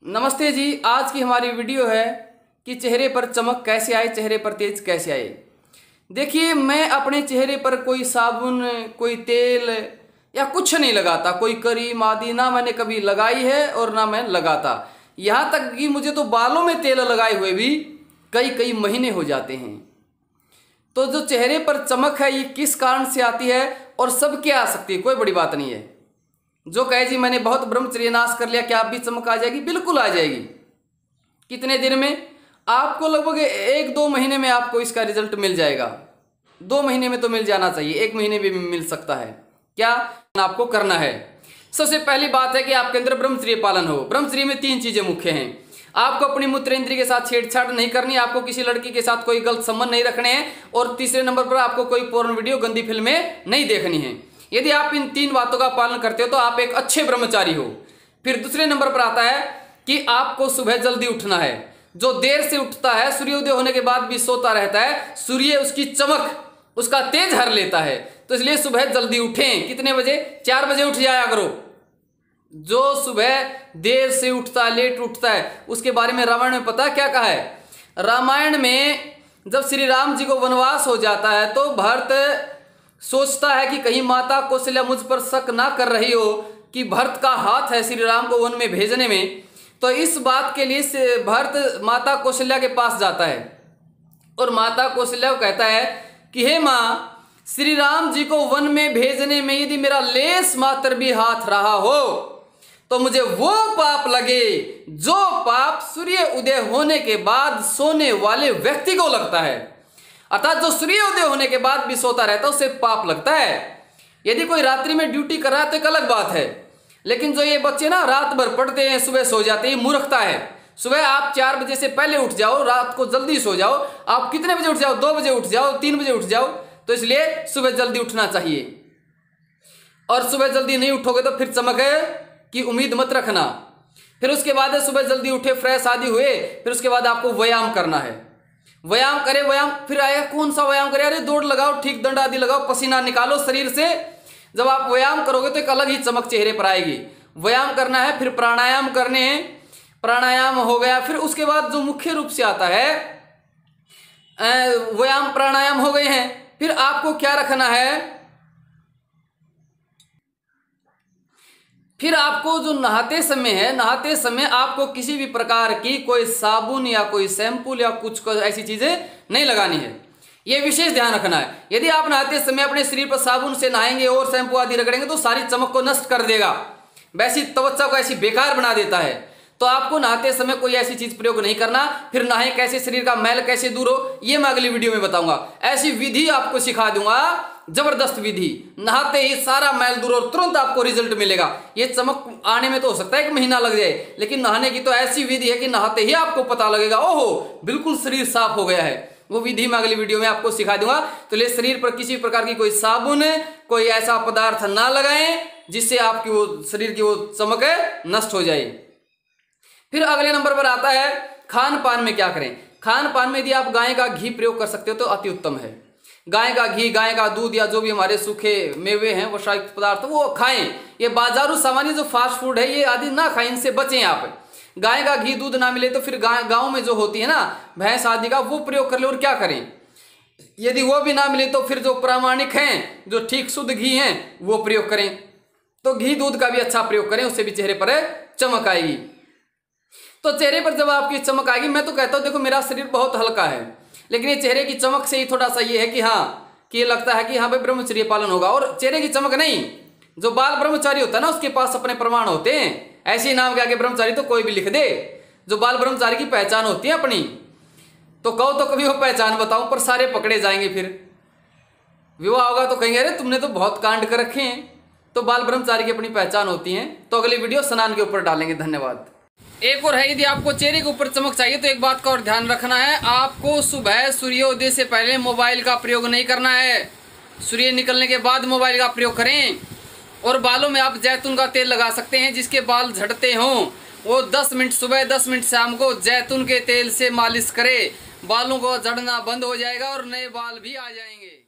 नमस्ते जी। आज की हमारी वीडियो है कि चेहरे पर चमक कैसे आए, चेहरे पर तेज कैसे आए। देखिए, मैं अपने चेहरे पर कोई साबुन, कोई तेल या कुछ नहीं लगाता, कोई क्रीम आदि ना मैंने कभी लगाई है और ना मैं लगाता। यहाँ तक कि मुझे तो बालों में तेल लगाए हुए भी कई कई महीने हो जाते हैं। तो जो चेहरे पर चमक है ये किस कारण से आती है और सबके आ सकती है, कोई बड़ी बात नहीं है। जो कहे जी मैंने बहुत ब्रह्मचर्य नाश कर लिया, क्या आप भी चमक आ जाएगी? बिल्कुल आ जाएगी। कितने दिन में? आपको लगभग 1-2 महीने में आपको इसका रिजल्ट मिल जाएगा। 2 महीने में तो मिल जाना चाहिए, 1 महीने में भी मिल सकता है। क्या आपको करना है? सबसे पहली बात है कि आपके अंदर ब्रह्मचर्य पालन हो। ब्रह्मचर्य में 3 चीजें मुख्य हैं। आपको अपनी मूत्र इंद्रिय के साथ छेड़छाड़ नहीं करनी, आपको किसी लड़की के साथ कोई गलत संबंध नहीं रखने हैं, और तीसरे नंबर पर आपको कोई पोर्न वीडियो, गंदी फिल्में नहीं देखनी है। यदि आप इन 3 बातों का पालन करते हो तो आप एक अच्छे ब्रह्मचारी हो। फिर दूसरे नंबर पर आता है कि आपको सुबह जल्दी उठना है। जो देर से उठता है, सूर्योदय होने के बाद भी सोता रहता है, सूर्य उसकी चमक, उसका तेज हर लेता है। तो इसलिए सुबह जल्दी उठें। कितने बजे? 4 बजे उठ जाया करो। जो सुबह देर से उठता है, लेट उठता है, उसके बारे में रामायण में पता क्या कहा है? रामायण में जब श्री राम जी को वनवास हो जाता है तो भरत सोचता है कि कहीं माता कौशल्या मुझ पर शक ना कर रही हो कि भरत का हाथ है श्री राम को वन में भेजने में। तो इस बात के लिए भरत माता कौशल्या के पास जाता है और माता कौशल्या को कहता है कि हे माँ, श्री राम जी को वन में भेजने में यदि मेरा लेस मात्र भी हाथ रहा हो तो मुझे वो पाप लगे जो पाप सूर्य उदय होने के बाद सोने वाले व्यक्ति को लगता है। अर्थात जो सूर्योदय होने के बाद भी सोता रहता है उसे पाप लगता है। यदि कोई रात्रि में ड्यूटी कर रहा है तो एक अलग बात है, लेकिन जो ये बच्चे ना रात भर पढ़ते हैं, सुबह सो जाते हैं, मूर्खता है। सुबह आप 4 बजे से पहले उठ जाओ, रात को जल्दी सो जाओ। आप कितने बजे उठ जाओ? 2 बजे उठ जाओ, 3 बजे उठ जाओ। तो इसलिए सुबह जल्दी उठना चाहिए। और सुबह जल्दी नहीं उठोगे तो फिर चमक की उम्मीद मत रखना। फिर उसके बाद सुबह जल्दी उठे, फ्रेश आदि हुए, फिर उसके बाद आपको व्यायाम करना है। व्यायाम करे, व्यायाम फिर आया कौन सा व्यायाम करे? अरे दौड़ लगाओ, ठीक दंड आदि लगाओ, पसीना निकालो शरीर से। जब आप व्यायाम करोगे तो एक अलग ही चमक चेहरे पर आएगी। व्यायाम करना है, फिर प्राणायाम करने हैं। प्राणायाम हो गया, फिर उसके बाद जो मुख्य रूप से आता है, व्यायाम प्राणायाम हो गए हैं। फिर आपको क्या रखना है? फिर आपको जो नहाते समय है, नहाते समय आपको किसी भी प्रकार की कोई साबुन या कोई शैम्पू या कुछ ऐसी चीजें नहीं लगानी है। यह विशेष ध्यान रखना है। यदि आप नहाते समय अपने शरीर पर साबुन से नहाएंगे और शैम्पू आदि रगड़ेंगे तो सारी चमक को नष्ट कर देगा, वैसी त्वचा को ऐसी बेकार बना देता है। तो आपको नहाते समय कोई ऐसी चीज प्रयोग नहीं करना। फिर नहाएं कैसे, शरीर का मैल कैसे दूर हो, ये मैं अगली वीडियो में बताऊंगा। ऐसी विधि आपको सिखा दूंगा, जबरदस्त विधि। नहाते ही सारा मैल दूर और तुरंत आपको रिजल्ट मिलेगा। ये चमक आने में तो हो सकता है 1 महीना लग जाए, लेकिन नहाने की तो ऐसी विधि है कि नहाते ही आपको पता लगेगा, ओहो बिल्कुल शरीर साफ हो गया है। वो विधि मैं अगली वीडियो में आपको सिखा दूंगा। तो ले शरीर पर किसी प्रकार की कोई साबुन, कोई ऐसा पदार्थ ना लगाएं जिससे आपकी वो शरीर की वो चमक नष्ट हो जाए। फिर अगले नंबर पर आता है खान पान में क्या करें। खान पान में यदि आप गाय का घी प्रयोग कर सकते हो तो अति उत्तम है। गाय का घी, गाय का दूध या जो भी हमारे सूखे मेवे हैं, वसायुक्त पदार्थ, वो खाएं। ये बाजारू सामान्य जो फास्ट फूड है ये आदि ना खाएं, इनसे बचें आप। गाय का घी दूध ना मिले तो फिर गांव में जो होती है ना भैंस आदि का, वो प्रयोग कर ले। और क्या करें? यदि वो भी ना मिले तो फिर जो प्रामाणिक हैं, जो ठीक शुद्ध घी हैं, वो प्रयोग करें। तो घी दूध का भी अच्छा प्रयोग करें, उससे भी चेहरे पर चमक आएगी। तो चेहरे पर जब आपकी चमक आएगी, मैं तो कहता हूं देखो मेरा शरीर बहुत हल्का है, लेकिन ये चेहरे की चमक से ही थोड़ा सा ये है कि हाँ, कि ये लगता है कि हाँ भाई ब्रह्मचर्य पालन होगा। और चेहरे की चमक नहीं, जो बाल ब्रह्मचारी होता है ना उसके पास अपने प्रमाण होते हैं। ऐसे नाम के आगे ब्रह्मचारी तो कोई भी लिख दे। जो बाल ब्रह्मचारी की पहचान होती है अपनी, तो कहो तो कभी वो पहचान बताओ, पर सारे पकड़े जाएंगे। फिर विवाह होगा तो कहेंगे अरे तुमने तो बहुत कांड कर रखे हैं। तो बाल ब्रह्मचारी की अपनी पहचान होती है। तो अगली वीडियो स्नान के ऊपर डालेंगे। धन्यवाद। एक और है, यदि आपको चेहरे के ऊपर चमक चाहिए तो एक बात का और ध्यान रखना है, आपको सुबह सूर्योदय से पहले मोबाइल का प्रयोग नहीं करना है। सूर्य निकलने के बाद मोबाइल का प्रयोग करें। और बालों में आप जैतून का तेल लगा सकते हैं। जिसके बाल झड़ते हों वो 10 मिनट सुबह 10 मिनट शाम को जैतून के तेल से मालिश करे। बालों को झड़ना बंद हो जाएगा और नए बाल भी आ जाएंगे।